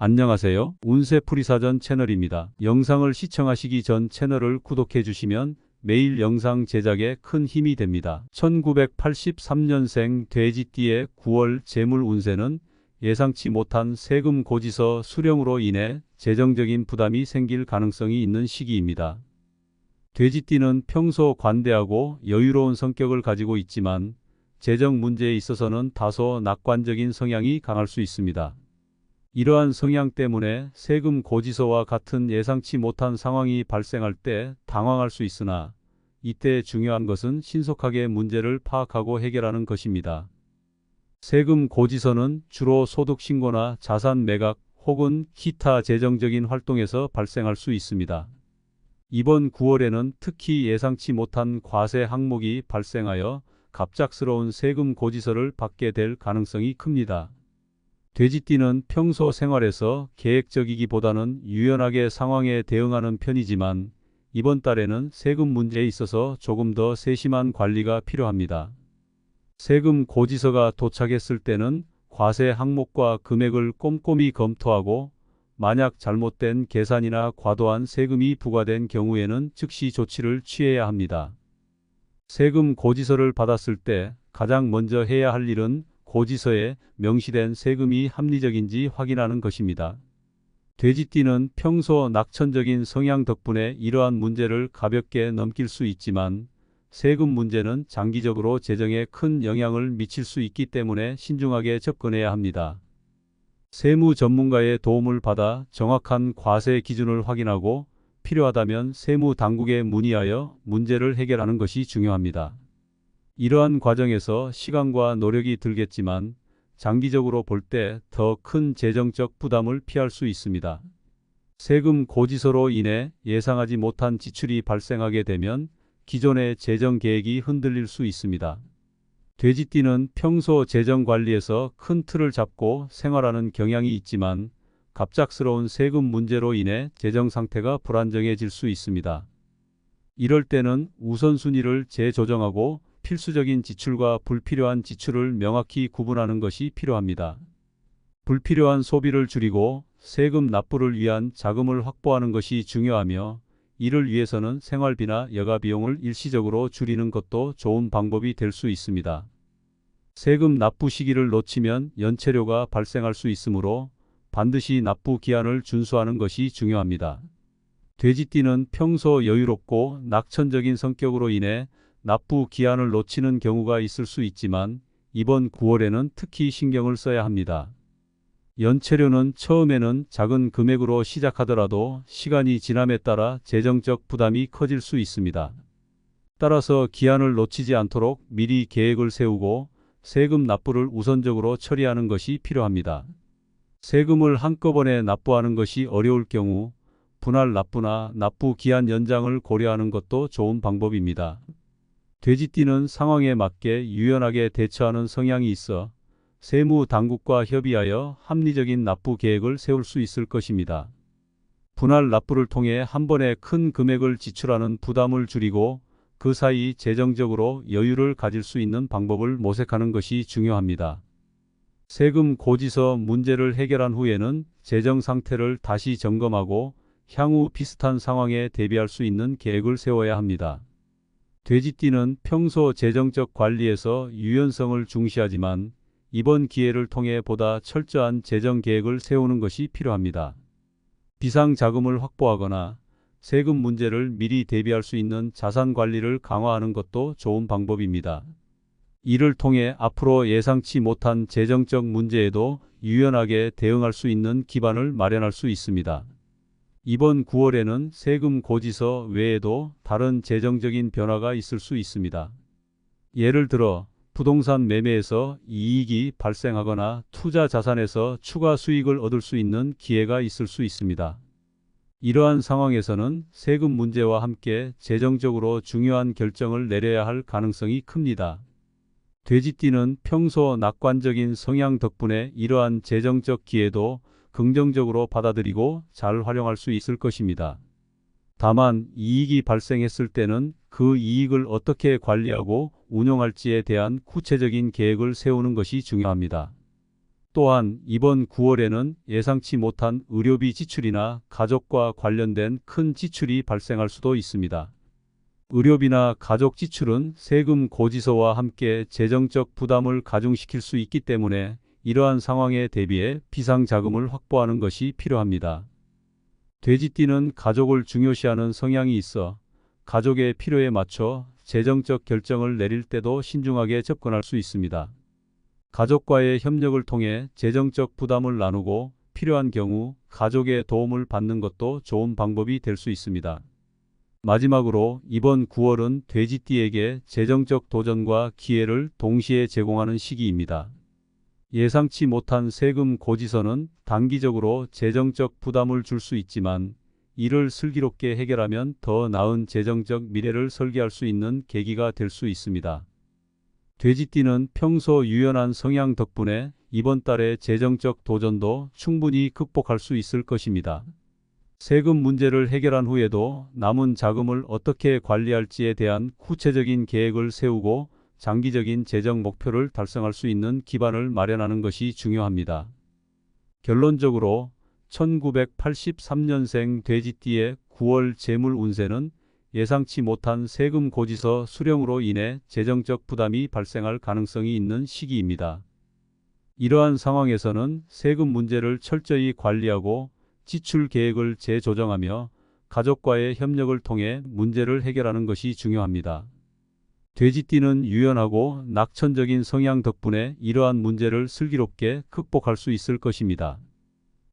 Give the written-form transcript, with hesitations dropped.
안녕하세요. 운세풀이사전 채널입니다. 영상을 시청하시기 전 채널을 구독해 주시면 매일 영상 제작에 큰 힘이 됩니다. 1983년생 돼지띠의 9월 재물 운세는 예상치 못한 세금 고지서 수령으로 인해 재정적인 부담이 생길 가능성이 있는 시기입니다. 돼지띠는 평소 관대하고 여유로운 성격을 가지고 있지만 재정 문제에 있어서는 다소 낙관적인 성향이 강할 수 있습니다. 이러한 성향 때문에 세금 고지서와 같은 예상치 못한 상황이 발생할 때 당황할 수 있으나 이때 중요한 것은 신속하게 문제를 파악하고 해결하는 것입니다. 세금 고지서는 주로 소득 신고나 자산 매각 혹은 기타 재정적인 활동에서 발생할 수 있습니다. 이번 9월에는 특히 예상치 못한 과세 항목이 발생하여 갑작스러운 세금 고지서를 받게 될 가능성이 큽니다. 돼지띠는 평소 생활에서 계획적이기보다는 유연하게 상황에 대응하는 편이지만 이번 달에는 세금 문제에 있어서 조금 더 세심한 관리가 필요합니다. 세금 고지서가 도착했을 때는 과세 항목과 금액을 꼼꼼히 검토하고 만약 잘못된 계산이나 과도한 세금이 부과된 경우에는 즉시 조치를 취해야 합니다. 세금 고지서를 받았을 때 가장 먼저 해야 할 일은 고지서에 명시된 세금이 합리적인지 확인하는 것입니다. 돼지띠는 평소 낙천적인 성향 덕분에 이러한 문제를 가볍게 넘길 수 있지만 세금 문제는 장기적으로 재정에 큰 영향을 미칠 수 있기 때문에 신중하게 접근해야 합니다. 세무 전문가의 도움을 받아 정확한 과세 기준을 확인하고 필요하다면 세무 당국에 문의하여 문제를 해결하는 것이 중요합니다. 이러한 과정에서 시간과 노력이 들겠지만 장기적으로 볼 때 더 큰 재정적 부담을 피할 수 있습니다. 세금 고지서로 인해 예상하지 못한 지출이 발생하게 되면 기존의 재정 계획이 흔들릴 수 있습니다. 돼지띠는 평소 재정 관리에서 큰 틀을 잡고 생활하는 경향이 있지만 갑작스러운 세금 문제로 인해 재정 상태가 불안정해질 수 있습니다. 이럴 때는 우선순위를 재조정하고 필수적인 지출과 불필요한 지출을 명확히 구분하는 것이 필요합니다. 불필요한 소비를 줄이고 세금 납부를 위한 자금을 확보하는 것이 중요하며 이를 위해서는 생활비나 여가 비용을 일시적으로 줄이는 것도 좋은 방법이 될 수 있습니다. 세금 납부 시기를 놓치면 연체료가 발생할 수 있으므로 반드시 납부 기한을 준수하는 것이 중요합니다. 돼지띠는 평소 여유롭고 낙천적인 성격으로 인해 납부 기한을 놓치는 경우가 있을 수 있지만 이번 9월에는 특히 신경을 써야 합니다. 연체료는 처음에는 작은 금액으로 시작하더라도 시간이 지남에 따라 재정적 부담이 커질 수 있습니다. 따라서 기한을 놓치지 않도록 미리 계획을 세우고 세금 납부를 우선적으로 처리하는 것이 필요합니다. 세금을 한꺼번에 납부하는 것이 어려울 경우 분할 납부나 납부 기한 연장을 고려하는 것도 좋은 방법입니다. 돼지띠는 상황에 맞게 유연하게 대처하는 성향이 있어 세무 당국과 협의하여 합리적인 납부 계획을 세울 수 있을 것입니다. 분할 납부를 통해 한 번에 큰 금액을 지출하는 부담을 줄이고 그 사이 재정적으로 여유를 가질 수 있는 방법을 모색하는 것이 중요합니다. 세금 고지서 문제를 해결한 후에는 재정 상태를 다시 점검하고 향후 비슷한 상황에 대비할 수 있는 계획을 세워야 합니다. 돼지띠는 평소 재정적 관리에서 유연성을 중시하지만 이번 기회를 통해 보다 철저한 재정 계획을 세우는 것이 필요합니다. 비상 자금을 확보하거나 세금 문제를 미리 대비할 수 있는 자산 관리를 강화하는 것도 좋은 방법입니다. 이를 통해 앞으로 예상치 못한 재정적 문제에도 유연하게 대응할 수 있는 기반을 마련할 수 있습니다. 이번 9월에는 세금 고지서 외에도 다른 재정적인 변화가 있을 수 있습니다. 예를 들어 부동산 매매에서 이익이 발생하거나 투자 자산에서 추가 수익을 얻을 수 있는 기회가 있을 수 있습니다. 이러한 상황에서는 세금 문제와 함께 재정적으로 중요한 결정을 내려야 할 가능성이 큽니다. 돼지띠는 평소 낙관적인 성향 덕분에 이러한 재정적 기회도 긍정적으로 받아들이고 잘 활용할 수 있을 것입니다. 다만 이익이 발생했을 때는 그 이익을 어떻게 관리하고 운용할지에 대한 구체적인 계획을 세우는 것이 중요합니다. 또한 이번 9월에는 예상치 못한 의료비 지출이나 가족과 관련된 큰 지출이 발생할 수도 있습니다. 의료비나 가족 지출은 세금 고지서와 함께 재정적 부담을 가중시킬 수 있기 때문에 이러한 상황에 대비해 비상자금을 확보하는 것이 필요합니다. 돼지띠는 가족을 중요시하는 성향이 있어 가족의 필요에 맞춰 재정적 결정을 내릴 때도 신중하게 접근할 수 있습니다. 가족과의 협력을 통해 재정적 부담을 나누고 필요한 경우 가족의 도움을 받는 것도 좋은 방법이 될 수 있습니다. 마지막으로 이번 9월은 돼지띠에게 재정적 도전과 기회를 동시에 제공하는 시기입니다. 예상치 못한 세금 고지서는 단기적으로 재정적 부담을 줄 수 있지만 이를 슬기롭게 해결하면 더 나은 재정적 미래를 설계할 수 있는 계기가 될 수 있습니다. 돼지띠는 평소 유연한 성향 덕분에 이번 달의 재정적 도전도 충분히 극복할 수 있을 것입니다. 세금 문제를 해결한 후에도 남은 자금을 어떻게 관리할지에 대한 구체적인 계획을 세우고 장기적인 재정 목표를 달성할 수 있는 기반을 마련하는 것이 중요합니다. 결론적으로 1983년생 돼지띠의 9월 재물 운세는 예상치 못한 세금 고지서 수령으로 인해 재정적 부담이 발생할 가능성이 있는 시기입니다. 이러한 상황에서는 세금 문제를 철저히 관리하고 지출 계획을 재조정하며 가족과의 협력을 통해 문제를 해결하는 것이 중요합니다. 돼지띠는 유연하고 낙천적인 성향 덕분에 이러한 문제를 슬기롭게 극복할 수 있을 것입니다.